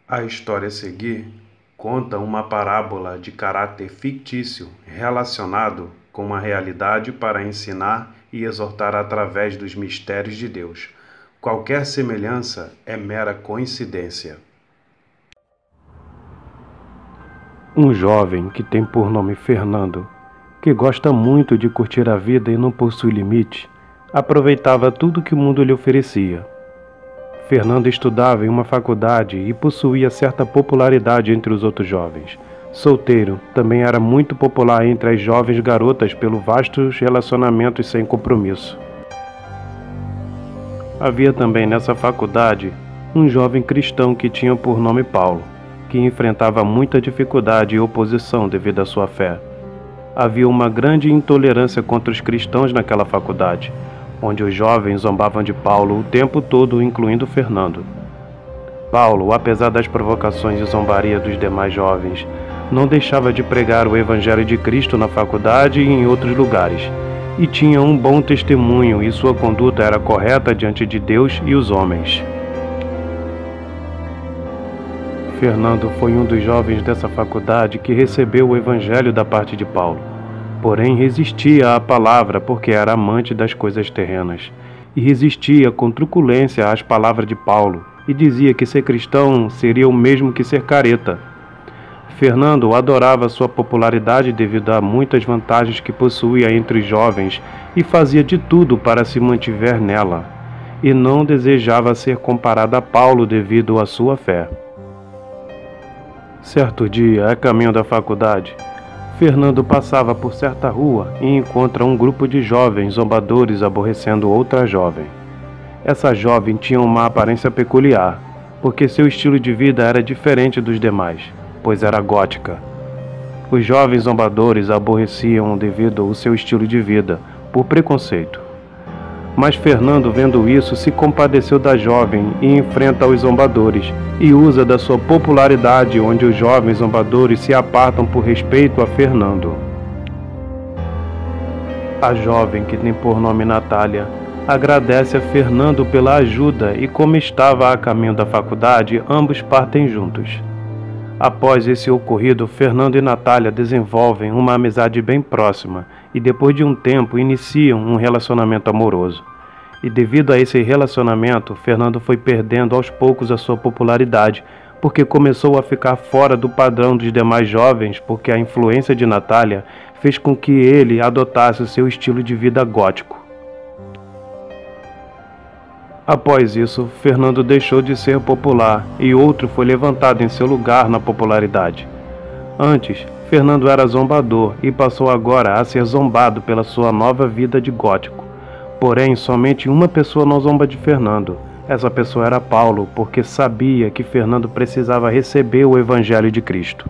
A história a seguir conta uma parábola de caráter fictício relacionado com a realidade para ensinar e exortar através dos mistérios de Deus. Qualquer semelhança é mera coincidência. Um jovem que tem por nome Fernando, que gosta muito de curtir a vida e não possui limite, aproveitava tudo que o mundo lhe oferecia. Fernando estudava em uma faculdade e possuía certa popularidade entre os outros jovens. Solteiro, também era muito popular entre as jovens garotas pelo vastos relacionamentos sem compromisso. Havia também nessa faculdade um jovem cristão que tinha por nome Paulo, que enfrentava muita dificuldade e oposição devido à sua fé. Havia uma grande intolerância contra os cristãos naquela faculdade, onde os jovens zombavam de Paulo o tempo todo, incluindo Fernando. Paulo, apesar das provocações e zombaria dos demais jovens, não deixava de pregar o Evangelho de Cristo na faculdade e em outros lugares, e tinha um bom testemunho e sua conduta era correta diante de Deus e os homens. Fernando foi um dos jovens dessa faculdade que recebeu o Evangelho da parte de Paulo. Porém, resistia à palavra porque era amante das coisas terrenas, e resistia com truculência às palavras de Paulo, e dizia que ser cristão seria o mesmo que ser careta. Fernando adorava sua popularidade devido a muitas vantagens que possuía entre os jovens e fazia de tudo para se manter nela, e não desejava ser comparado a Paulo devido à sua fé. Certo dia, a caminho da faculdade, Fernando passava por certa rua e encontra um grupo de jovens zombadores aborrecendo outra jovem. Essa jovem tinha uma aparência peculiar, porque seu estilo de vida era diferente dos demais, pois era gótica. Os jovens zombadores a aborreciam devido ao seu estilo de vida, por preconceito. Mas Fernando, vendo isso, se compadeceu da jovem e enfrenta os zombadores, e usa da sua popularidade onde os jovens zombadores se apartam por respeito a Fernando. A jovem, que tem por nome Natália, agradece a Fernando pela ajuda e, como estava a caminho da faculdade, ambos partem juntos. Após esse ocorrido, Fernando e Natália desenvolvem uma amizade bem próxima e depois de um tempo iniciam um relacionamento amoroso. E devido a esse relacionamento, Fernando foi perdendo aos poucos a sua popularidade, porque começou a ficar fora do padrão dos demais jovens, porque a influência de Natália fez com que ele adotasse o seu estilo de vida gótico. Após isso, Fernando deixou de ser popular e outro foi levantado em seu lugar na popularidade. Antes, Fernando era zombador e passou agora a ser zombado pela sua nova vida de gótico. Porém, somente uma pessoa não zomba de Fernando. Essa pessoa era Paulo, porque sabia que Fernando precisava receber o Evangelho de Cristo.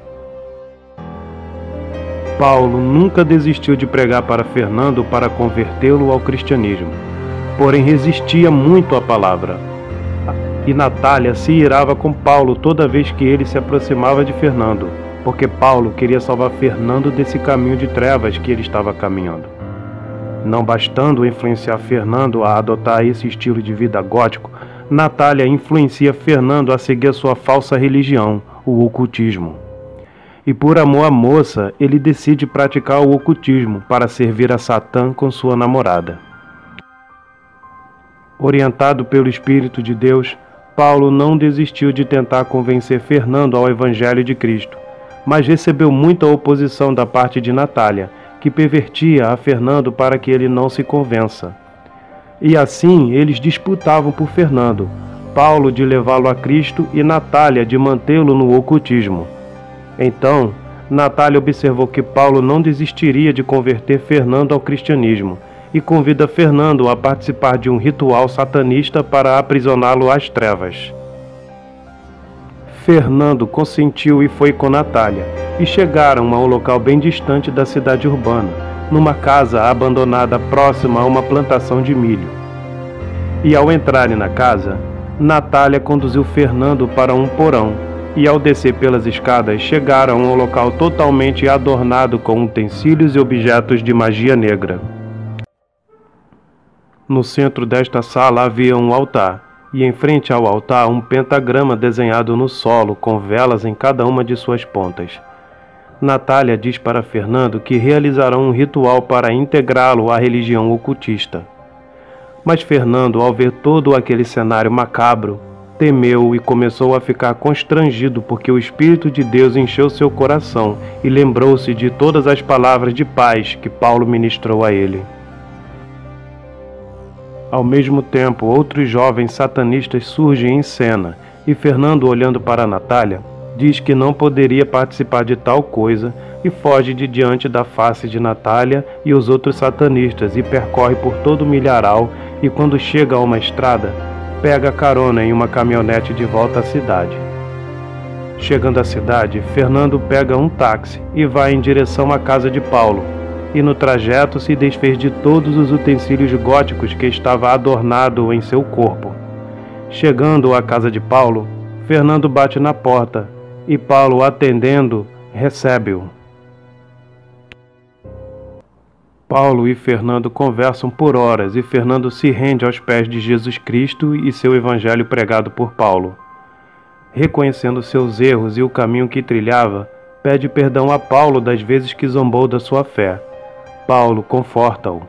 Paulo nunca desistiu de pregar para Fernando para convertê-lo ao cristianismo, porém resistia muito à palavra. E Natália se irava com Paulo toda vez que ele se aproximava de Fernando, porque Paulo queria salvar Fernando desse caminho de trevas que ele estava caminhando. Não bastando influenciar Fernando a adotar esse estilo de vida gótico, Natália influencia Fernando a seguir a sua falsa religião, o ocultismo. E por amor à moça, ele decide praticar o ocultismo para servir a Satã com sua namorada. Orientado pelo Espírito de Deus, Paulo não desistiu de tentar convencer Fernando ao Evangelho de Cristo, mas recebeu muita oposição da parte de Natália, que pervertia a Fernando para que ele não se convença. E assim eles disputavam por Fernando, Paulo de levá-lo a Cristo e Natália de mantê-lo no ocultismo. Então, Natália observou que Paulo não desistiria de converter Fernando ao cristianismo e convida Fernando a participar de um ritual satanista para aprisioná-lo às trevas. Fernando consentiu e foi com Natália, e chegaram a um local bem distante da cidade urbana, numa casa abandonada próxima a uma plantação de milho. E ao entrarem na casa, Natália conduziu Fernando para um porão, e ao descer pelas escadas chegaram a um local totalmente adornado com utensílios e objetos de magia negra. No centro desta sala havia um altar, e em frente ao altar um pentagrama desenhado no solo com velas em cada uma de suas pontas. Natália diz para Fernando que realizarão um ritual para integrá-lo à religião ocultista. Mas Fernando, ao ver todo aquele cenário macabro, temeu e começou a ficar constrangido porque o Espírito de Deus encheu seu coração e lembrou-se de todas as palavras de paz que Paulo ministrou a ele. Ao mesmo tempo, outros jovens satanistas surgem em cena e Fernando, olhando para Natália, diz que não poderia participar de tal coisa e foge de diante da face de Natália e os outros satanistas e percorre por todo o milharal e quando chega a uma estrada, pega carona em uma caminhonete de volta à cidade. Chegando à cidade, Fernando pega um táxi e vai em direção à casa de Paulo, e no trajeto se desfez de todos os utensílios góticos que estava adornado em seu corpo. Chegando à casa de Paulo, Fernando bate na porta, e Paulo, atendendo, recebe-o. Paulo e Fernando conversam por horas e Fernando se rende aos pés de Jesus Cristo e seu evangelho pregado por Paulo. Reconhecendo seus erros e o caminho que trilhava, pede perdão a Paulo das vezes que zombou da sua fé. Paulo conforta-o.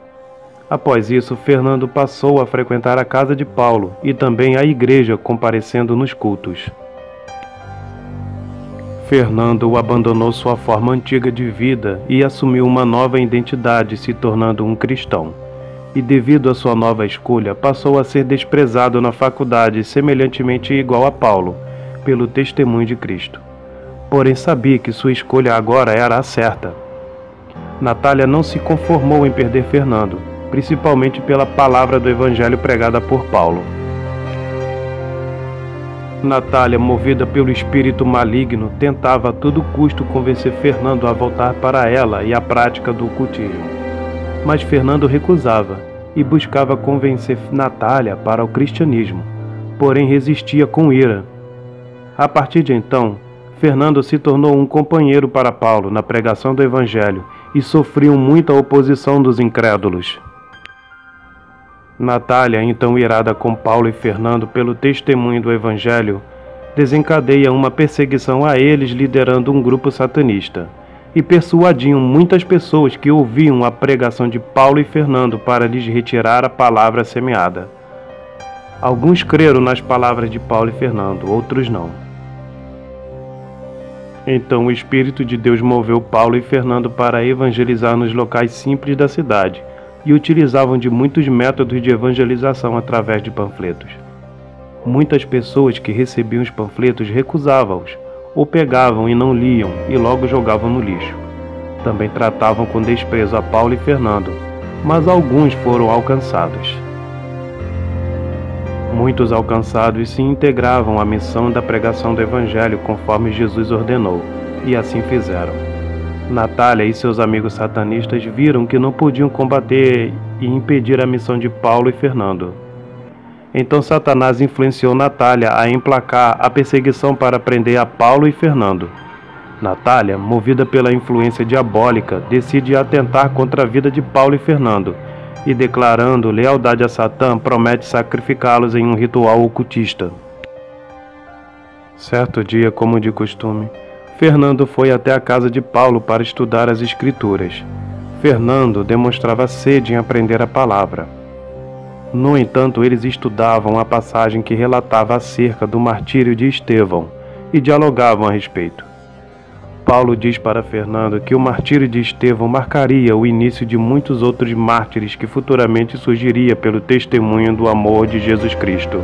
Após isso, Fernando passou a frequentar a casa de Paulo e também a igreja, comparecendo nos cultos. Fernando abandonou sua forma antiga de vida e assumiu uma nova identidade, se tornando um cristão. E devido à sua nova escolha, passou a ser desprezado na faculdade, semelhantemente igual a Paulo, pelo testemunho de Cristo. Porém sabia que sua escolha agora era a certa. Natália não se conformou em perder Fernando, principalmente pela palavra do evangelho pregada por Paulo. Natália, movida pelo espírito maligno, tentava a todo custo convencer Fernando a voltar para ela e a prática do ocultismo. Mas Fernando recusava e buscava convencer Natália para o cristianismo, porém resistia com ira. A partir de então, Fernando se tornou um companheiro para Paulo na pregação do evangelho e sofriam muita oposição dos incrédulos. Natália, então irada com Paulo e Fernando pelo testemunho do Evangelho, desencadeia uma perseguição a eles liderando um grupo satanista, e persuadiam muitas pessoas que ouviam a pregação de Paulo e Fernando para lhes retirar a palavra semeada. Alguns creram nas palavras de Paulo e Fernando, outros não. Então o Espírito de Deus moveu Paulo e Fernando para evangelizar nos locais simples da cidade, e utilizavam de muitos métodos de evangelização através de panfletos. Muitas pessoas que recebiam os panfletos recusavam-os, ou pegavam e não liam e logo jogavam no lixo. Também tratavam com desprezo a Paulo e Fernando, mas alguns foram alcançados. Muitos alcançados se integravam à missão da pregação do Evangelho conforme Jesus ordenou, e assim fizeram. Natália e seus amigos satanistas viram que não podiam combater e impedir a missão de Paulo e Fernando. Então Satanás influenciou Natália a emplacar a perseguição para prender a Paulo e Fernando. Natália, movida pela influência diabólica, decide atentar contra a vida de Paulo e Fernando e, declarando lealdade a Satã, promete sacrificá-los em um ritual ocultista. Certo dia, como de costume, Fernando foi até a casa de Paulo para estudar as Escrituras. Fernando demonstrava sede em aprender a palavra. No entanto, eles estudavam a passagem que relatava acerca do martírio de Estevão e dialogavam a respeito. Paulo diz para Fernando que o martírio de Estevão marcaria o início de muitos outros mártires que futuramente surgiria pelo testemunho do amor de Jesus Cristo.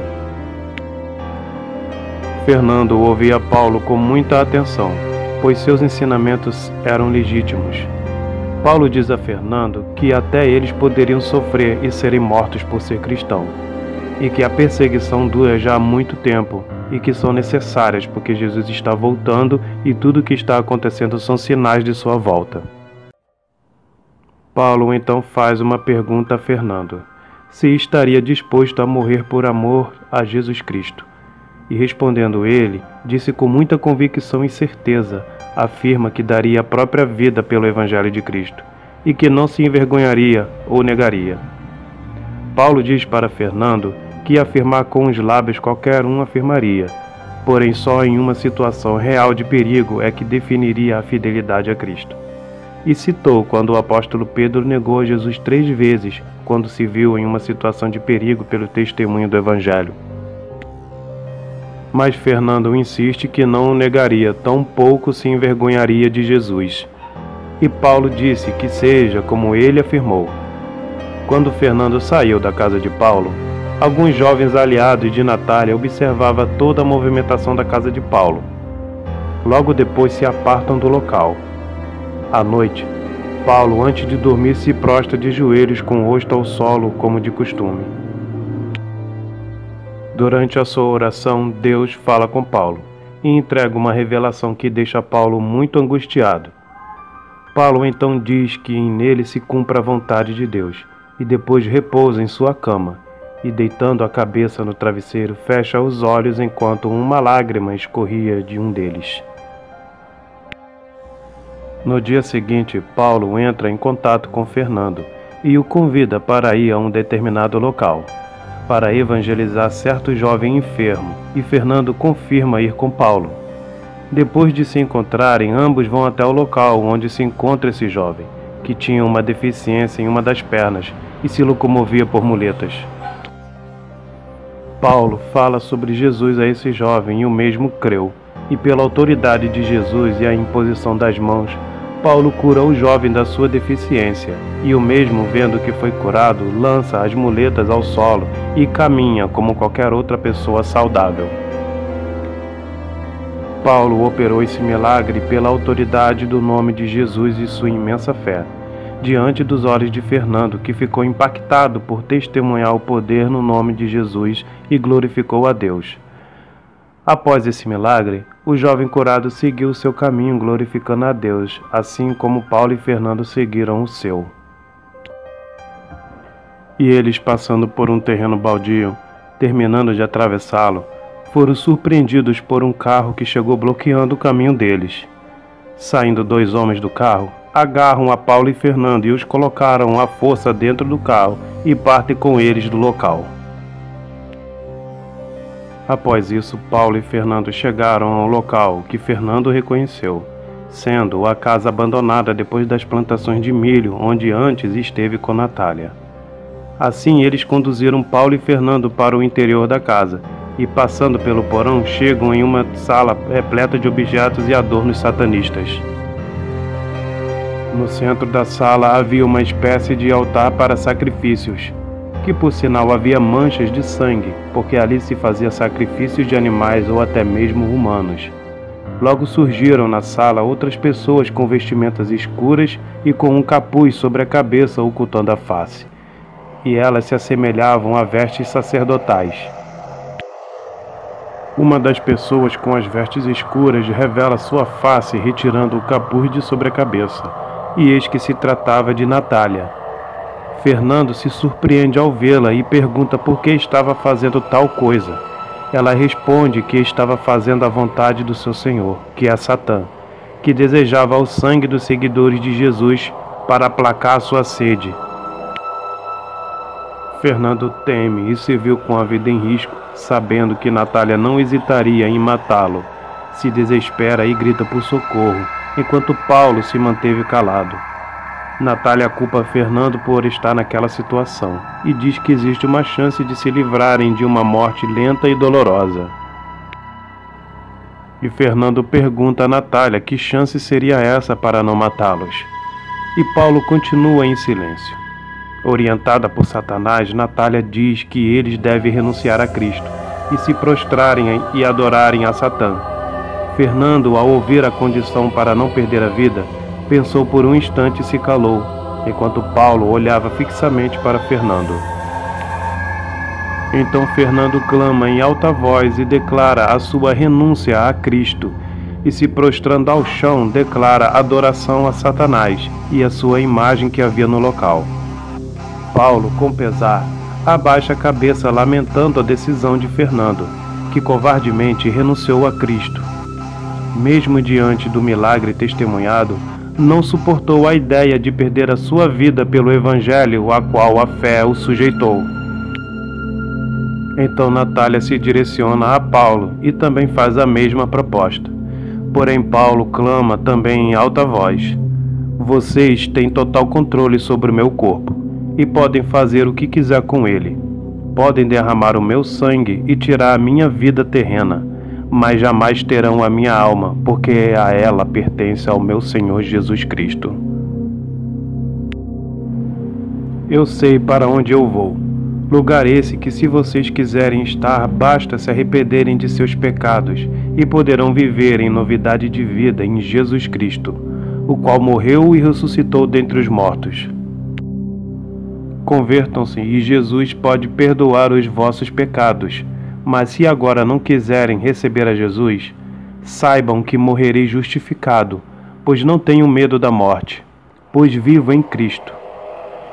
Fernando ouvia Paulo com muita atenção, pois seus ensinamentos eram legítimos. Paulo diz a Fernando que até eles poderiam sofrer e serem mortos por ser cristão, e que a perseguição dura já há muito tempo, e que são necessárias porque Jesus está voltando e tudo o que está acontecendo são sinais de sua volta. Paulo então faz uma pergunta a Fernando, se estaria disposto a morrer por amor a Jesus Cristo. E respondendo ele, disse com muita convicção e certeza, afirma que daria a própria vida pelo Evangelho de Cristo, e que não se envergonharia ou negaria. Paulo diz para Fernando que afirmar com os lábios qualquer um afirmaria, porém só em uma situação real de perigo é que definiria a fidelidade a Cristo. E citou quando o apóstolo Pedro negou a Jesus 3 vezes, quando se viu em uma situação de perigo pelo testemunho do Evangelho. Mas Fernando insiste que não o negaria, tampouco se envergonharia de Jesus. E Paulo disse que seja como ele afirmou. Quando Fernando saiu da casa de Paulo, alguns jovens aliados de Natália observavam toda a movimentação da casa de Paulo. Logo depois se apartam do local. À noite, Paulo, antes de dormir, se prostra de joelhos com o rosto ao solo, como de costume. Durante a sua oração, Deus fala com Paulo e entrega uma revelação que deixa Paulo muito angustiado. Paulo então diz que nele se cumpra a vontade de Deus e depois repousa em sua cama e, deitando a cabeça no travesseiro, fecha os olhos enquanto uma lágrima escorria de um deles. No dia seguinte, Paulo entra em contato com Fernando e o convida para ir a um determinado local, para evangelizar certo jovem enfermo, e Fernando confirma ir com Paulo. Depois de se encontrarem, ambos vão até o local onde se encontra esse jovem, que tinha uma deficiência em uma das pernas e se locomovia por muletas. Paulo fala sobre Jesus a esse jovem e o mesmo creu, e pela autoridade de Jesus e a imposição das mãos, Paulo cura o jovem da sua deficiência, e o mesmo, vendo que foi curado, lança as muletas ao solo e caminha como qualquer outra pessoa saudável. Paulo operou esse milagre pela autoridade do nome de Jesus e sua imensa fé, diante dos olhos de Fernando, que ficou impactado por testemunhar o poder no nome de Jesus e glorificou a Deus. Após esse milagre, o jovem curado seguiu seu caminho glorificando a Deus, assim como Paulo e Fernando seguiram o seu. E eles, passando por um terreno baldio, terminando de atravessá-lo, foram surpreendidos por um carro que chegou bloqueando o caminho deles. Saindo 2 homens do carro, agarram a Paulo e Fernando e os colocaram à força dentro do carro e partem com eles do local. Após isso, Paulo e Fernando chegaram ao local que Fernando reconheceu, sendo a casa abandonada depois das plantações de milho onde antes esteve com Natália. Assim, eles conduziram Paulo e Fernando para o interior da casa e, passando pelo porão, chegam em uma sala repleta de objetos e adornos satanistas. No centro da sala havia uma espécie de altar para sacrifícios, que por sinal havia manchas de sangue, porque ali se fazia sacrifícios de animais ou até mesmo humanos. Logo surgiram na sala outras pessoas com vestimentas escuras e com um capuz sobre a cabeça ocultando a face, e elas se assemelhavam a vestes sacerdotais. Uma das pessoas com as vestes escuras revela sua face retirando o capuz de sobre a cabeça, e eis que se tratava de Natália. Fernando se surpreende ao vê-la e pergunta por que estava fazendo tal coisa. Ela responde que estava fazendo a vontade do seu senhor, que é Satã, que desejava o sangue dos seguidores de Jesus para aplacar sua sede. Fernando teme e se viu com a vida em risco, sabendo que Natália não hesitaria em matá-lo. Se desespera e grita por socorro, enquanto Paulo se manteve calado. Natália culpa Fernando por estar naquela situação e diz que existe uma chance de se livrarem de uma morte lenta e dolorosa. E Fernando pergunta a Natália que chance seria essa para não matá-los. E Paulo continua em silêncio. Orientada por Satanás, Natália diz que eles devem renunciar a Cristo e se prostrarem e adorarem a Satã. Fernando, ao ouvir a condição para não perder a vida, pensou por um instante e se calou, enquanto Paulo olhava fixamente para Fernando. Então Fernando clama em alta voz e declara a sua renúncia a Cristo, e se prostrando ao chão declara adoração a Satanás e a sua imagem que havia no local. Paulo, com pesar, abaixa a cabeça lamentando a decisão de Fernando, que covardemente renunciou a Cristo. Mesmo diante do milagre testemunhado, não suportou a ideia de perder a sua vida pelo Evangelho a qual a fé o sujeitou. Então Natália se direciona a Paulo e também faz a mesma proposta. Porém, Paulo clama também em alta voz: vocês têm total controle sobre o meu corpo e podem fazer o que quiser com ele. Podem derramar o meu sangue e tirar a minha vida terrena, mas jamais terão a minha alma, porque a ela pertence ao meu Senhor Jesus Cristo. Eu sei para onde eu vou. Lugar esse que, se vocês quiserem estar, basta se arrependerem de seus pecados e poderão viver em novidade de vida em Jesus Cristo, o qual morreu e ressuscitou dentre os mortos. Convertam-se e Jesus pode perdoar os vossos pecados, mas se agora não quiserem receber a Jesus, saibam que morrerei justificado, pois não tenho medo da morte, pois vivo em Cristo.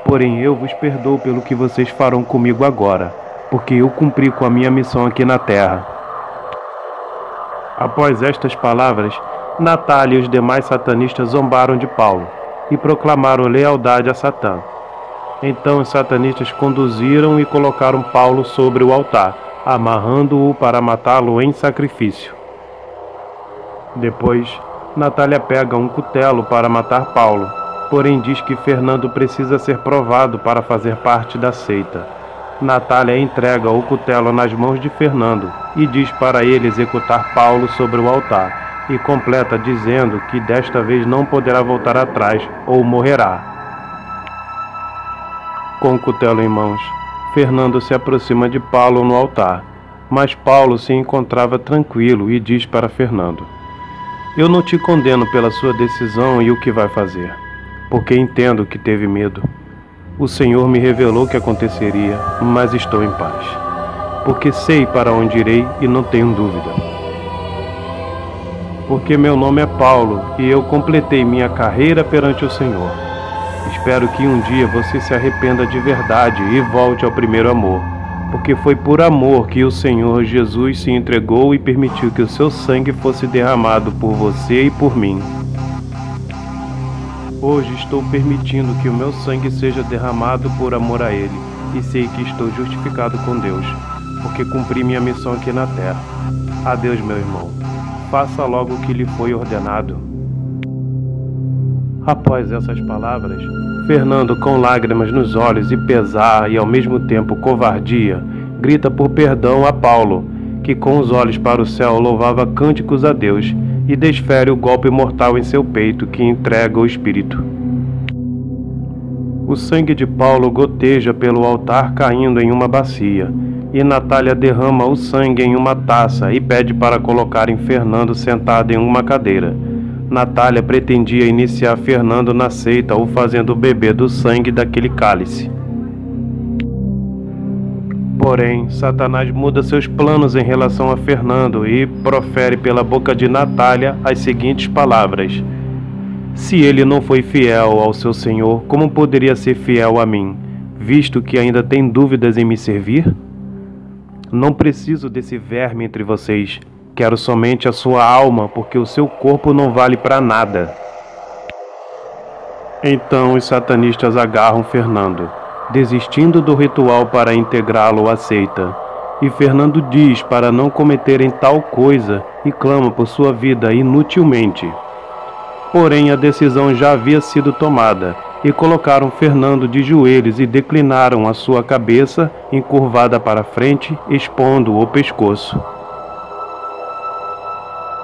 Porém eu vos perdoo pelo que vocês farão comigo agora, porque eu cumpri com a minha missão aqui na terra. Após estas palavras, Natália e os demais satanistas zombaram de Paulo e proclamaram lealdade a Satã. Então os satanistas conduziram e colocaram Paulo sobre o altar, amarrando-o para matá-lo em sacrifício. Depois, Natália pega um cutelo para matar Paulo, porém diz que Fernando precisa ser provado para fazer parte da seita. Natália entrega o cutelo nas mãos de Fernando e diz para ele executar Paulo sobre o altar, e completa dizendo que desta vez não poderá voltar atrás ou morrerá. Com o cutelo em mãos, Fernando se aproxima de Paulo no altar, mas Paulo se encontrava tranquilo e diz para Fernando: eu não te condeno pela sua decisão e o que vai fazer, porque entendo que teve medo. O Senhor me revelou que aconteceria, mas estou em paz, porque sei para onde irei e não tenho dúvida. Porque meu nome é Paulo e eu completei minha carreira perante o Senhor. Espero que um dia você se arrependa de verdade e volte ao primeiro amor, porque foi por amor que o Senhor Jesus se entregou e permitiu que o seu sangue fosse derramado por você e por mim. Hoje estou permitindo que o meu sangue seja derramado por amor a Ele, e sei que estou justificado com Deus, porque cumpri minha missão aqui na terra. Adeus, meu irmão. Faça logo o que lhe foi ordenado. Após essas palavras, Fernando, com lágrimas nos olhos e pesar e ao mesmo tempo covardia, grita por perdão a Paulo, que com os olhos para o céu louvava cânticos a Deus, e desfere o golpe mortal em seu peito que entrega o espírito. O sangue de Paulo goteja pelo altar caindo em uma bacia, e Natália derrama o sangue em uma taça e pede para colocarem Fernando sentado em uma cadeira. Natália pretendia iniciar Fernando na seita o fazendo beber do sangue daquele cálice. Porém, Satanás muda seus planos em relação a Fernando e profere pela boca de Natália as seguintes palavras: se ele não foi fiel ao seu Senhor, como poderia ser fiel a mim, visto que ainda tem dúvidas em me servir? Não preciso desse verme entre vocês. Quero somente a sua alma, porque o seu corpo não vale para nada. Então os satanistas agarram Fernando, desistindo do ritual para integrá-lo à seita. E Fernando diz para não cometerem tal coisa e clama por sua vida inutilmente. Porém, a decisão já havia sido tomada, e colocaram Fernando de joelhos e declinaram a sua cabeça encurvada para frente, expondo o pescoço.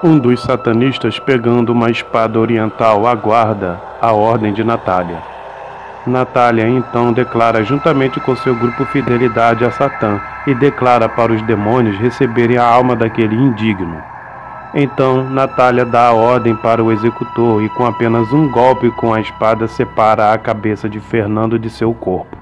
Um dos satanistas, pegando uma espada oriental, aguarda a ordem de Natália. Natália então declara juntamente com seu grupo fidelidade a Satã e declara para os demônios receberem a alma daquele indigno. Então Natália dá a ordem para o executor e com apenas um golpe com a espada separa a cabeça de Fernando de seu corpo.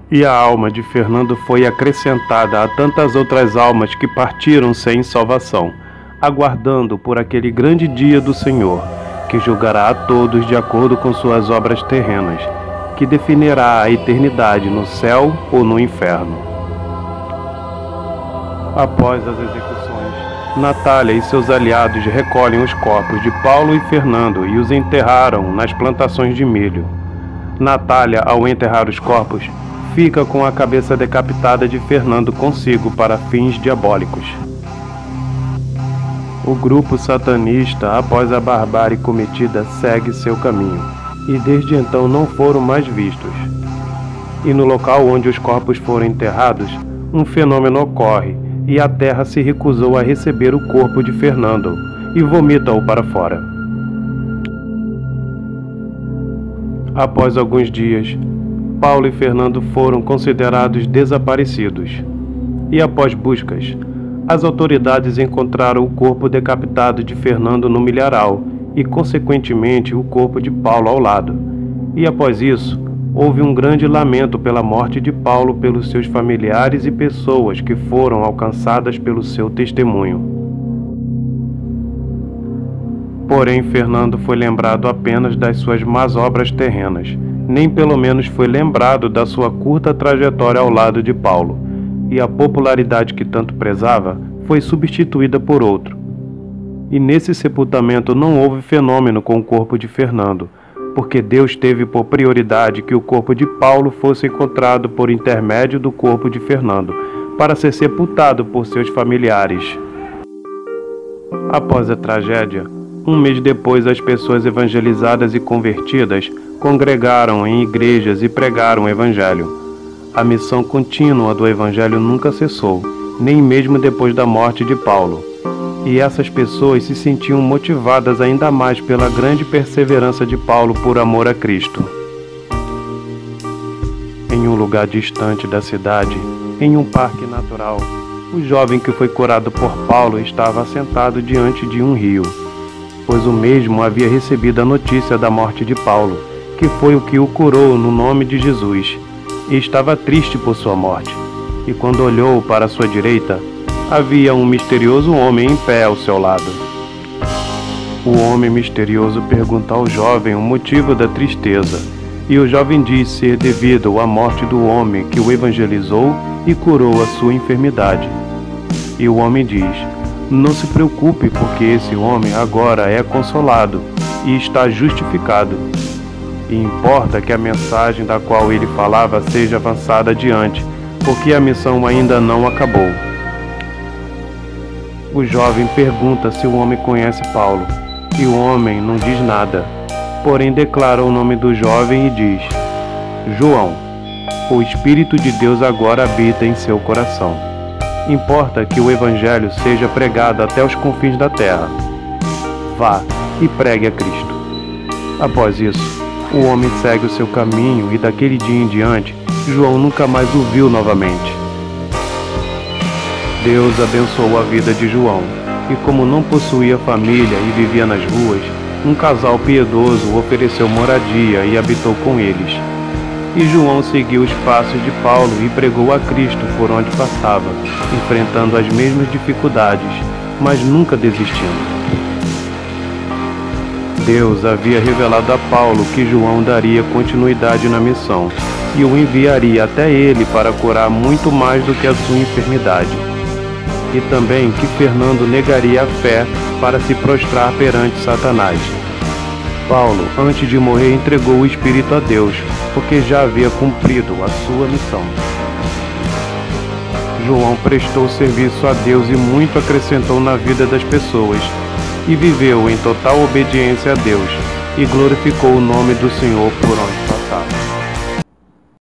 E a alma de Fernando foi acrescentada a tantas outras almas que partiram sem salvação, aguardando por aquele grande dia do Senhor, que julgará a todos de acordo com suas obras terrenas, que definirá a eternidade no céu ou no inferno. Após as execuções, Natália e seus aliados recolhem os corpos de Paulo e Fernando e os enterraram nas plantações de milho. Natália, ao enterrar os corpos, fica com a cabeça decapitada de Fernando consigo para fins diabólicos. O grupo satanista, após a barbárie cometida, segue seu caminho, e desde então não foram mais vistos. E no local onde os corpos foram enterrados, um fenômeno ocorre, e a terra se recusou a receber o corpo de Fernando, e vomita-o para fora. Após alguns dias, Paulo e Fernando foram considerados desaparecidos, e após buscas, as autoridades encontraram o corpo decapitado de Fernando no milharal e, consequentemente, o corpo de Paulo ao lado. E após isso, houve um grande lamento pela morte de Paulo pelos seus familiares e pessoas que foram alcançadas pelo seu testemunho. Porém, Fernando foi lembrado apenas das suas más obras terrenas, nem pelo menos foi lembrado da sua curta trajetória ao lado de Paulo, e a popularidade que tanto prezava foi substituída por outro. E nesse sepultamento não houve fenômeno com o corpo de Fernando, porque Deus teve por prioridade que o corpo de Paulo fosse encontrado por intermédio do corpo de Fernando, para ser sepultado por seus familiares. Após a tragédia, um mês depois, as pessoas evangelizadas e convertidas congregaram em igrejas e pregaram o Evangelho. A missão contínua do Evangelho nunca cessou, nem mesmo depois da morte de Paulo. E essas pessoas se sentiam motivadas ainda mais pela grande perseverança de Paulo por amor a Cristo. Em um lugar distante da cidade, em um parque natural, o jovem que foi curado por Paulo estava assentado diante de um rio, pois o mesmo havia recebido a notícia da morte de Paulo, que foi o que o curou no nome de Jesus, e estava triste por sua morte. E quando olhou para sua direita, havia um misterioso homem em pé ao seu lado. O homem misterioso pergunta ao jovem o motivo da tristeza, e o jovem diz ser devido à morte do homem que o evangelizou e curou a sua enfermidade. E o homem diz: não se preocupe, porque esse homem agora é consolado e está justificado. E importa que a mensagem da qual ele falava seja avançada adiante, porque a missão ainda não acabou. O jovem pergunta se o homem conhece Paulo, e o homem não diz nada, porém declara o nome do jovem e diz: João, o Espírito de Deus agora habita em seu coração. Importa que o Evangelho seja pregado até os confins da terra. Vá e pregue a Cristo. Após isso, o homem segue o seu caminho e daquele dia em diante, João nunca mais o viu novamente. Deus abençoou a vida de João, e como não possuía família e vivia nas ruas, um casal piedoso ofereceu moradia e habitou com eles. E João seguiu os passos de Paulo e pregou a Cristo por onde passava, enfrentando as mesmas dificuldades, mas nunca desistindo. Deus havia revelado a Paulo que João daria continuidade na missão e o enviaria até ele para curar muito mais do que a sua enfermidade. E também que Fernando negaria a fé para se prostrar perante Satanás. Paulo, antes de morrer, entregou o Espírito a Deus, porque já havia cumprido a sua missão. João prestou serviço a Deus e muito acrescentou na vida das pessoas, e viveu em total obediência a Deus, e glorificou o nome do Senhor por onde passava.